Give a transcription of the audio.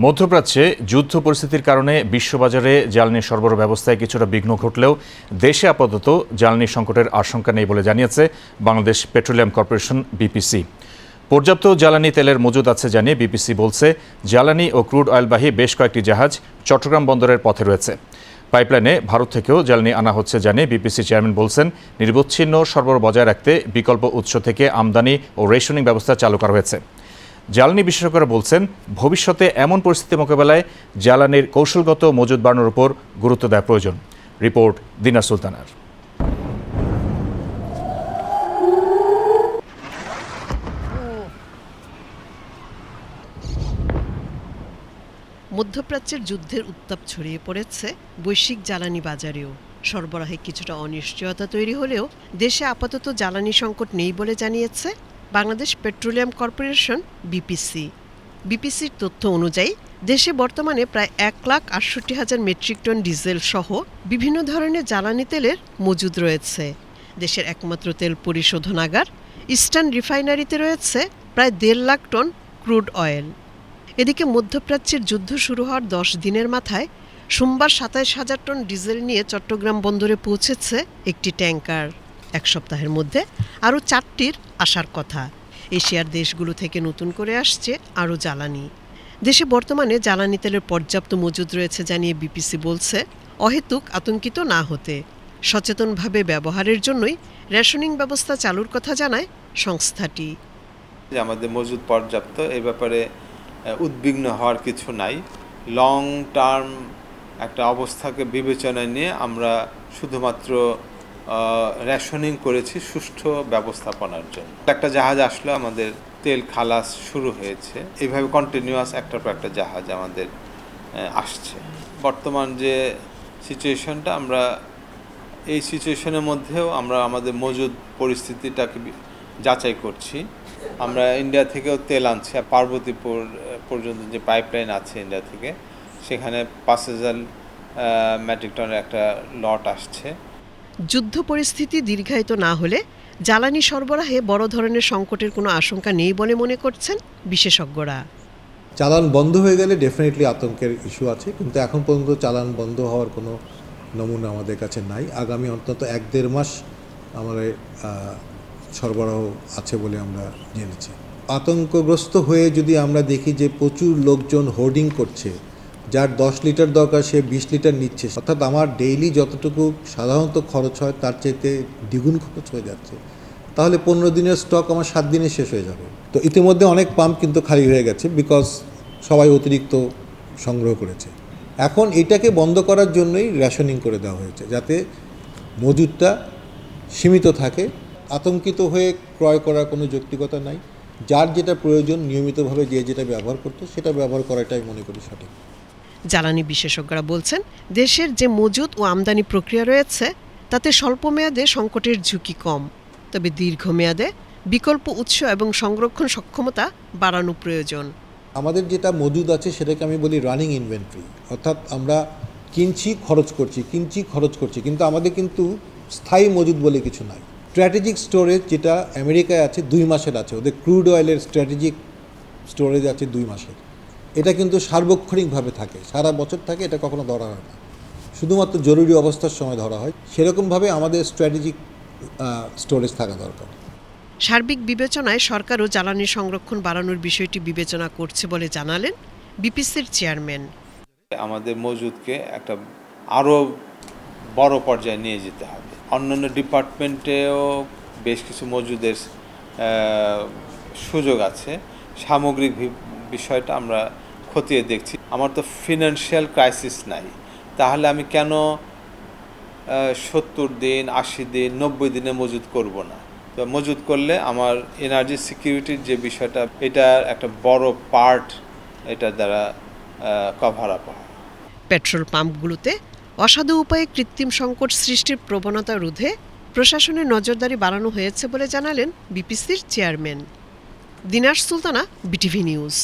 মধ্যপ্রাচ্যে যুদ্ধ পরিস্থিতির কারণে বিশ্ববাজারে জ্বালানি সরবরাহ ব্যবস্থায় কিছুটা বিঘ্ন ঘটলেও দেশে আপাতত জ্বালানি সংকটের আশঙ্কা নেই বলে জানিয়েছে বাংলাদেশ পেট্রোলিয়াম কর্পোরেশন বিপিসি। পর্যাপ্ত জ্বালানি তেলের মজুদ আছে জানিয়ে বিপিসি বলছে, জ্বালানি ও ক্রুড অয়েলবাহী বেশ কয়েকটি জাহাজ চট্টগ্রাম বন্দরের পথে রয়েছে। পাইপলাইনে ভারত থেকেও জ্বালানি আনা হচ্ছে জানিয়ে বিপিসি চেয়ারম্যান বলছেন, নিরবচ্ছিন্ন সরবরাহ বজায় রাখতে বিকল্প উৎস থেকে আমদানি ও রেশনিং ব্যবস্থা চালু করা হয়েছে। জ্বালানি বিশেষজ্ঞরা বলছেন, ভবিষ্যতে এমন পরিস্থিতি মোকাবেলায় জ্বালানির কৌশলগত মজুদ বাড়ানোর উপর গুরুত্ব দেওয়া প্রয়োজন। রিপোর্ট দিনার সুলতানার। মধ্যপ্রাচ্যের যুদ্ধের উত্তাপ ছড়িয়ে পড়েছে বৈশ্বিক জ্বালানি বাজারেও। সরবরাহে কিছুটা অনিশ্চয়তা তৈরি হলেও দেশে আপাতত জ্বালানি সংকট নেই বলে জানিয়েছে বাংলাদেশ পেট্রোলিয়াম কর্পোরেশন বিপিসি। বিপিসির তথ্য অনুযায়ী দেশে বর্তমানে প্রায় 1,68,000 মেট্রিক টন ডিজেল সহ বিভিন্ন ধরনের জ্বালানি তেলের মজুদ রয়েছে। দেশের একমাত্র তেল পরিশোধনাগার ইস্টার্ন রিফাইনারিতে রয়েছে প্রায় 1.5 লাখ টন ক্রুড অয়েল। এদিকে মধ্যপ্রাচ্যের যুদ্ধ শুরু হওয়ার 10 দিনের মাথায় সোমবার 27,000 টন ডিজেল নিয়ে চট্টগ্রাম বন্দরে পৌঁছেছে একটি ট্যাঙ্কার। এক সপ্তাহের মধ্যে আরও 4টির আসার কথা। এশিয়ার দেশগুলো থেকে নতুন করে আসছে আরও জ্বালানি। দেশে বর্তমানে জ্বালানি তেলের পর্যাপ্ত মজুদ রয়েছে জানিয়ে বিপিসি বলছে, অহেতুক আতঙ্কিত না হতে সচেতনভাবে ব্যবহারের জন্যই রেশনিং ব্যবস্থা চালুর কথা জানায় সংস্থাটি। আমাদের মজুদ পর্যাপ্ত, এই ব্যাপারে উদ্বিগ্ন হওয়ার কিছু নাই। লং টার্ম একটা অবস্থাকে বিবেচনায় নিয়ে আমরা শুধুমাত্র রেশনিং করেছি সুষ্ঠু ব্যবস্থাপনার জন্য। একটা জাহাজ আসলো, আমাদের তেল খালাস শুরু হয়েছে, এইভাবে কন্টিনিউয়াস একটার পর একটা জাহাজ আমাদের আসছে। বর্তমান যে সিচুয়েশনটা, আমরা এই সিচুয়েশনের মধ্যেও আমরা আমাদের মজুদ পরিস্থিতিটাকে যাচাই করছি। আমরা ইন্ডিয়া থেকেও তেল আনছি, পার্বতীপুর পর্যন্ত যে পাইপলাইন আছে ইন্ডিয়া থেকে, সেখানে 5,000 মেট্রিক টনের একটা লট আসছে। যুদ্ধ পরিস্থিতি দীর্ঘায়িত না হলে জ্বালানি সরবরাহে বড় ধরনের সংকটের কোনো আশঙ্কা নেই বলে মনে করছেন বিশেষজ্ঞরা। চালান বন্ধ হয়ে গেলে ডেফিনেটলি আতঙ্কের ইস্যু আছে, কিন্তু এখন পর্যন্ত চালান বন্ধ হওয়ার কোনো নমুনা আমাদের কাছে নাই। আগামী অন্তত 1-1.5 মাস আমাদের সরবরাহ আছে বলে আমরা জেনেছি। আতঙ্কগ্রস্ত হয়ে যদি আমরা দেখি যে প্রচুর লোকজন হোর্ডিং করছে, যার 10 লিটার দরকার সে 20 লিটার নিচ্ছে, অর্থাৎ আমার ডেইলি যতটুকু সাধারণত খরচ হয় তার চাইতে দ্বিগুণ খরচ হয়ে যাচ্ছে, তাহলে 15 দিনের স্টক আমার 7 দিনে শেষ হয়ে যাবে। তো ইতিমধ্যে অনেক পাম্প কিন্তু খালি হয়ে গেছে, বিকজ সবাই অতিরিক্ত সংগ্রহ করেছে। এখন এটাকে বন্ধ করার জন্যই রেশনিং করে দেওয়া হয়েছে, যাতে মজুদটা সীমিত থাকে। আতঙ্কিত হয়ে ক্রয় করার কোনো যৌক্তিকতা নাই। যার যেটা প্রয়োজন নিয়মিতভাবে যে যেটা ব্যবহার করতো সেটা ব্যবহার করাটাই মনে করি সঠিক। জ্বালানি বিশেষজ্ঞরা বলছেন, দেশের যে মজুদ ও আমদানি প্রক্রিয়া রয়েছে তাতে স্বল্পমেয়াদে সংকটের ঝুঁকি কম, তবে দীর্ঘমেয়াদে বিকল্প উৎস এবং সংরক্ষণ সক্ষমতা বাড়ানো প্রয়োজন। আমাদের যেটা মজুদ আছে সেটাকে আমি বলি রানিং ইনভেন্টরি, অর্থাৎ আমরা কিনছি খরচ করছি, কিন্তু আমাদের কিন্তু স্থায়ী মজুদ বলে কিছু নাই। স্ট্র্যাটেজিক স্টোরেজ যেটা আমেরিকায় আছে 2 মাসের আছে, ওদের ক্রুড অয়েলের স্ট্র্যাটেজিক স্টোরেজ আছে 2 মাসের। এটা কিন্তু সার্বক্ষণিকভাবে থাকে, সারা বছর থাকে, এটা কখনো ধরা হয় না, শুধুমাত্র জরুরি অবস্থার সময় ধরা হয়। সেরকমভাবে আমাদের স্ট্র্যাটেজিক স্টোরেজ থাকা দরকার। সার্বিক বিবেচনায় সরকারও জ্বালানি সংরক্ষণ বাড়ানোর বিষয়টি বিবেচনা করছে বলে জানালেন বিপিসির চেয়ারম্যান। আমাদের মজুদকে একটা আরও বড় পর্যায়ে নিয়ে যেতে হবে। অন্যান্য ডিপার্টমেন্টেও বেশ কিছু মজুদের সুযোগ আছে। সামগ্রিক বিষয়টা আমরা খতিয়ে দেখছি। আমার তো ফিনান্সিয়াল ক্রাইসিস নাই, তাহলে আমি কেন 70 দিন, 80 দিন, 90 দিনে মজুদ করব না? তো মজুদ করলে আমার এনার্জি সিকিউরিটির যে বিষয়টা, এটা একটা বড় পার্ট এটা দ্বারা কভার আপ হয়। পেট্রোল পাম্পগুলোতে অসাধু উপায়ে কৃত্রিম সংকট সৃষ্টির প্রবণতা রোধে প্রশাসনের নজরদারি বাড়ানো হয়েছে বলে জানালেন বিপিসির চেয়ারম্যান। দিনার সুলতানা, বিটিভি নিউজ।